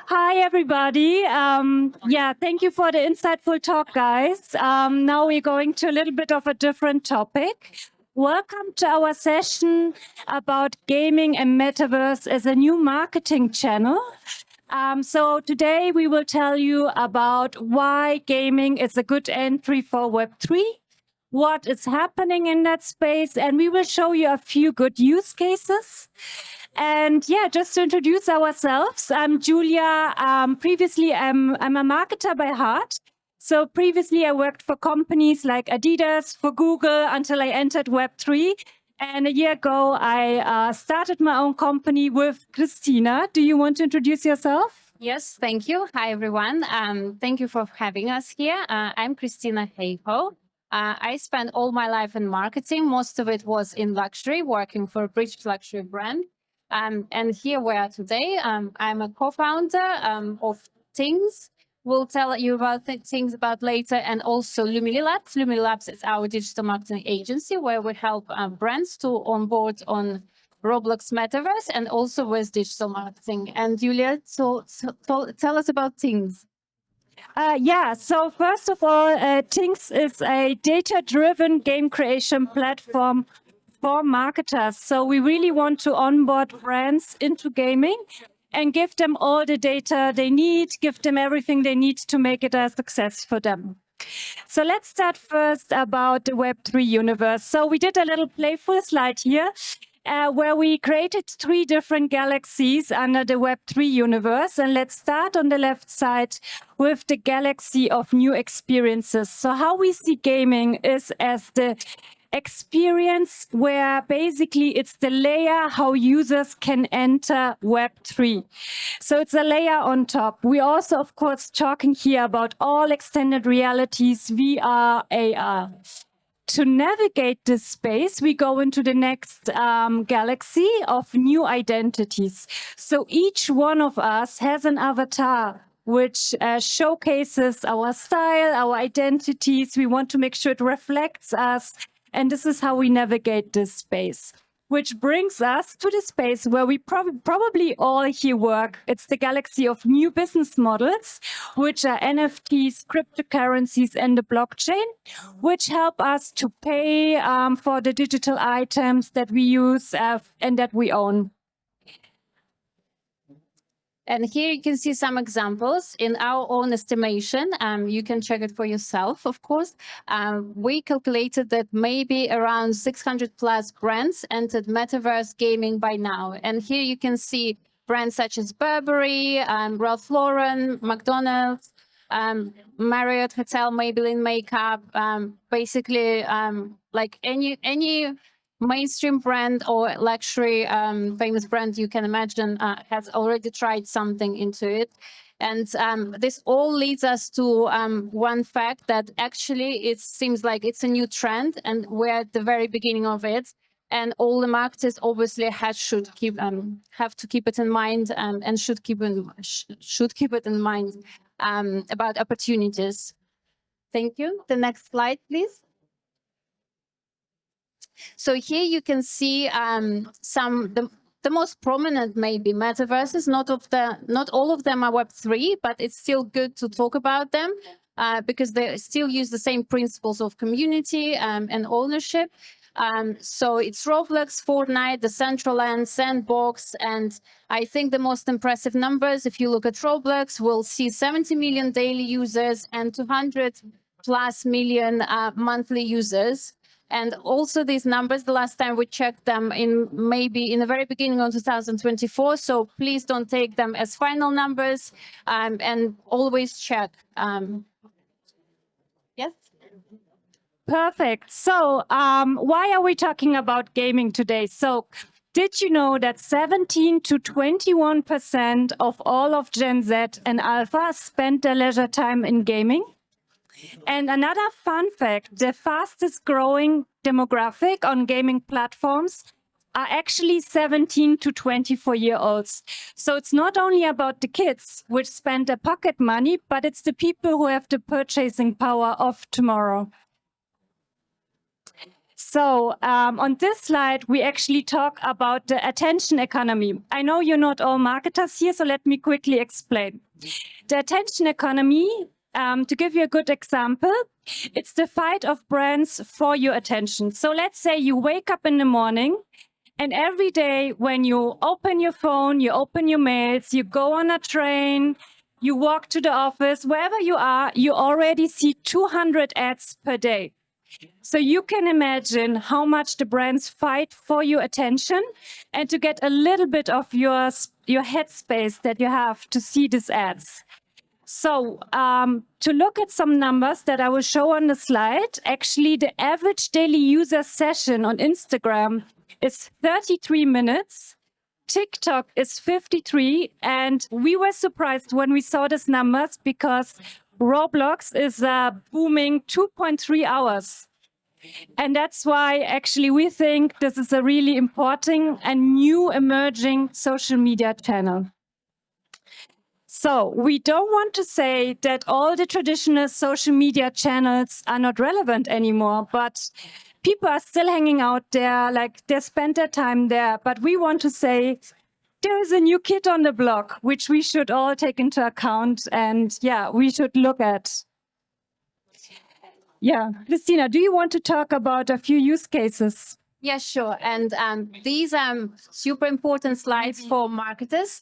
Hi, everybody. Thank you for the insightful talk, guys. Now we're going to a little bit of a different topic. Welcome to our session about gaming and Metaverse as a new marketing channel. So today we will tell you about why gaming is a good entry for Web3, what is happening in that space, and we will show you a few good use cases. And just to introduce ourselves, I'm Julia. Previously, I'm a marketer by heart. So previously, I worked for companies like Adidas, for Google, until I entered Web3. And a year ago, I started my own company with Kristina. Do you want to introduce yourself? Yes, thank you. Hi, everyone. Thank you for having us here. I'm Kristina Hayhoe. I spent all my life in marketing. Most of it was in luxury, working for a British luxury brand. And here we are today. I'm a co-founder of Things. We'll tell you about things about later, and also Lumili Labs. Lumili Labs is our digital marketing agency where we help brands to onboard on Roblox Metaverse and also with digital marketing. And Julia, so tell us about Things. So first of all, Things is a data-driven game creation platform for marketers. So we really want to onboard brands into gaming and give them all the data they need, give them everything they need to make it a success for them. So let's start first about the Web3 universe. So we did a little playful slide here where we created 3 different galaxies under the Web3 universe. And let's start on the left side with the galaxy of new experiences. So how we see gaming is as the experience where basically it's the layer how users can enter Web3. So it's a layer on top. We also, of course, talking here about all extended realities, VR, AR. To navigate this space, we go into the next galaxy of new identities. So each one of us has an avatar which showcases our style, our identities. We want to make sure it reflects us. And this is how we navigate this space, which brings us to the space where we probably all here work. It's the galaxy of new business models, which are NFTs, cryptocurrencies, and the blockchain, which help us to pay for the digital items that we use and that we own. And here you can see some examples in our own estimation. You can check it for yourself, of course. We calculated that maybe around 600 plus brands entered Metaverse gaming by now. And here you can see brands such as Burberry, Ralph Lauren, McDonald's, Marriott Hotel, Maybelline Makeup, basically like any mainstream brand or luxury famous brand you can imagine has already tried something into it. And this all leads us to one fact that actually it seems like it's a new trend and we're at the very beginning of it. And all the marketers obviously have to keep it in mind and should keep it in mind about opportunities. Thank you. The next slide, please. So here you can see the most prominent maybe metaverses. Not all of them are Web3, but it's still good to talk about them because they still use the same principles of community and ownership. So it's Roblox, Fortnite, Decentraland, Sandbox, and I think the most impressive numbers, if you look at Roblox, we'll see 70 million daily users and 200 plus million monthly users. And also these numbers, the last time we checked them maybe in the very beginning of 2024. So please don't take them as final numbers and always check. Yes. Perfect. So why are we talking about gaming today? So did you know that 17 to 21% of all of Gen Z and Alpha spend their leisure time in gaming? And another fun fact, the fastest growing demographic on gaming platforms are actually 17 to 24-year-olds. So it's not only about the kids which spend their pocket money, but it's the people who have the purchasing power of tomorrow. So on this slide, we actually talk about the attention economy. I know you're not all marketers here, so let me quickly explain. The attention economy, to give you a good example, it's the fight of brands for your attention. So let's say you wake up in the morning, and every day when you open your phone, you open your mails, you go on a train, you walk to the office, wherever you are, you already see 200 ads per day. So you can imagine how much the brands fight for your attention and to get a little bit of your headspace that you have to see these ads. So to look at some numbers that I will show on the slide, actually the average daily user session on Instagram is 33 minutes. TikTok is 53, and we were surprised when we saw these numbers because Roblox is booming 2.3 hours. And that's why actually we think this is a really important and new emerging social media channel. So we don't want to say that all the traditional social media channels are not relevant anymore, but people are still hanging out there, like they spend their time there. But we want to say there is a new kid on the block, which we should all take into account and we should look at. Yeah, Kristina, do you want to talk about a few use cases? Yeah, sure. And these are super important slides for marketers.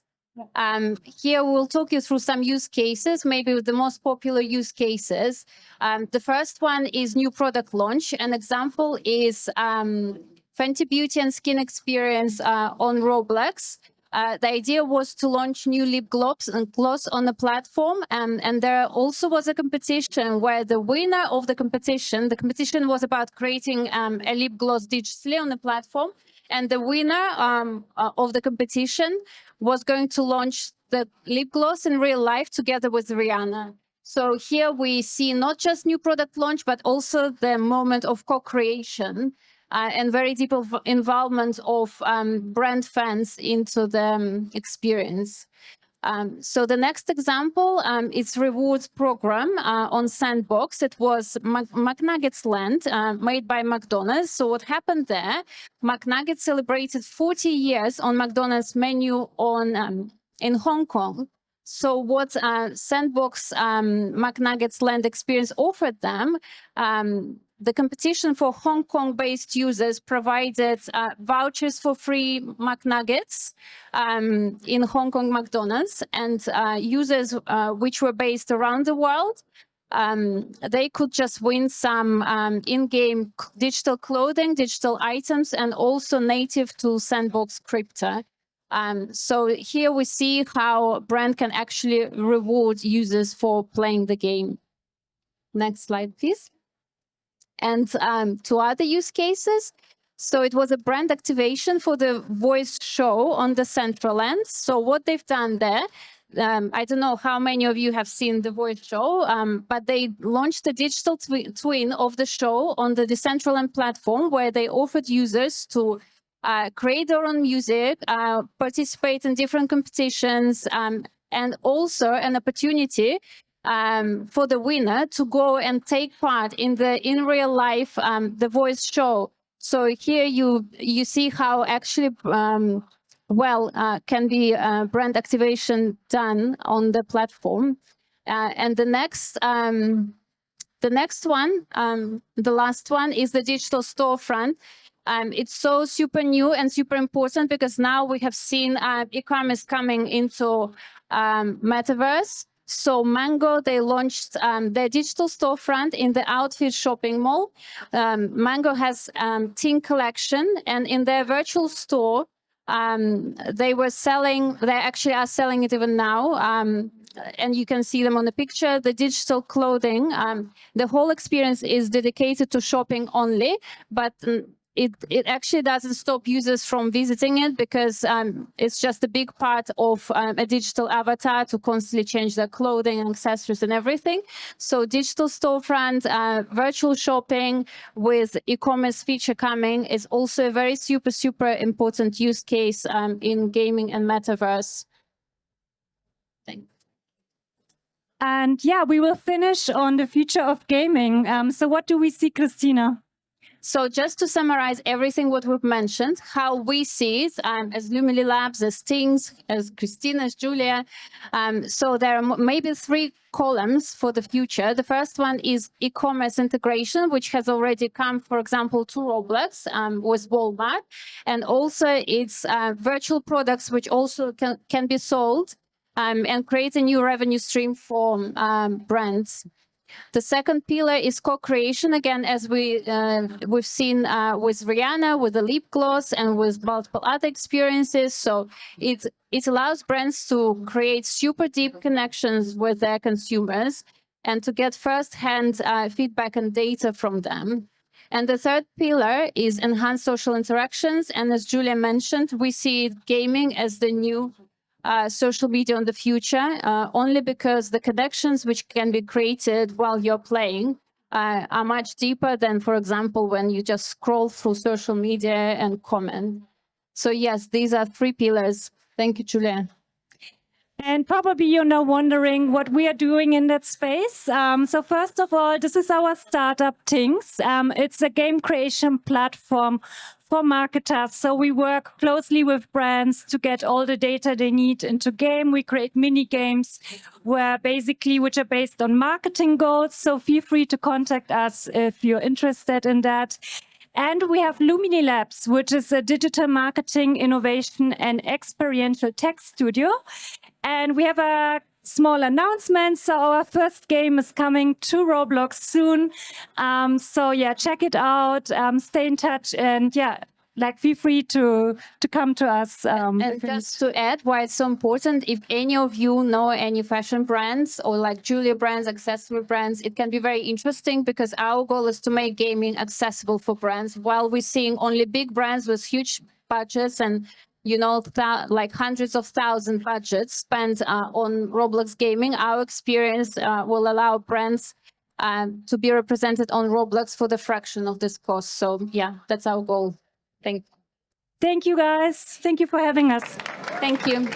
Here we'll talk you through some use cases, maybe the most popular use cases. The first one is new product launch. An example is Fenty Beauty and Skin Experience on Roblox. The idea was to launch new lip gloss on the platform, and there also was a competition where the winner of the competition was about creating a lip gloss digitally on the platform, and the winner of the competition was going to launch the lip gloss in real life together with Rihanna. So here we see not just new product launch, but also the moment of co-creation. And very deep involvement of brand fans into the experience. So the next example is rewards program on Sandbox. It was McNuggets Land made by McDonald's. So what happened there? McNuggets celebrated 40 years on McDonald's menu in Hong Kong. So what Sandbox McNuggets Land experience offered them, the competition for Hong Kong-based users provided vouchers for free McNuggets in Hong Kong McDonald's, and users which were based around the world, they could just win some in-game digital clothing, digital items, and also native to Sandbox crypto. So here we see how brand can actually reward users for playing the game. Next slide, please. And two other use cases. So it was a brand activation for the voice show on the Central End. So what they've done there, I don't know how many of you have seen the voice show, but they launched a digital twin of the show on the Decentraland platform, where they offered users to create their own music, participate in different competitions, and also an opportunity for the winner to go and take part in real life the voice show. So here you see how actually can be brand activation done on the platform. And the next one, the last one, is the digital storefront. It's so super new and super important because now we have seen e-commerce coming into Metaverse. So Mango, they launched their digital storefront in the Outfit shopping mall. Mango has teen collection, and in their virtual store, they actually are selling it even now. And you can see them on the picture, the digital clothing. The whole experience is dedicated to shopping only, but it actually doesn't stop users from visiting it because it's just a big part of a digital avatar to constantly change their clothing and accessories and everything. So digital storefront, virtual shopping with e-commerce feature coming is also a very super, super important use case in gaming and Metaverse. Thanks. And we will finish on the future of gaming. So what do we see, Kristina? So just to summarize everything what we've mentioned, how we see it as Lumily Labs, as Things, as Kristina, as Julia. So there are maybe 3 columns for the future. The first one is e-commerce integration, which has already come, for example, to Roblox with Walmart. And also it's virtual products, which also can be sold and create a new revenue stream for brands. The second pillar is co-creation, again, as we've seen with Rihanna, with the lip gloss, and with multiple other experiences. So it allows brands to create super deep connections with their consumers and to get first-hand feedback and data from them. And the third pillar is enhanced social interactions. And as Julia mentioned, we see gaming as the new social media in the future, only because the connections which can be created while you're playing are much deeper than, for example, when you just scroll through social media and comment. So yes, these are 3 pillars. Thank you, Julia. And probably you're now wondering what we are doing in that space. So first of all, this is our startup Things. It's a game creation platform for marketers. So we work closely with brands to get all the data they need into game. We create mini games which are based on marketing goals. So feel free to contact us if you're interested in that. And we have Lumily Labs, which is a digital marketing, innovation, and experiential tech studio. And we have a small announcement. So our first game is coming to Roblox soon. So yeah, check it out. Stay in touch, and yeah, feel free to come to us. And just to add why it's so important, if any of you know any fashion brands or like Julia brands, accessory brands, it can be very interesting because our goal is to make gaming accessible for brands, while we're seeing only big brands with huge budgets and like hundreds of thousands budgets spent on Roblox gaming. Our experience will allow brands to be represented on Roblox for the fraction of this cost. So yeah, that's our goal. Thank you. Thank you, guys. Thank you for having us. Thank you.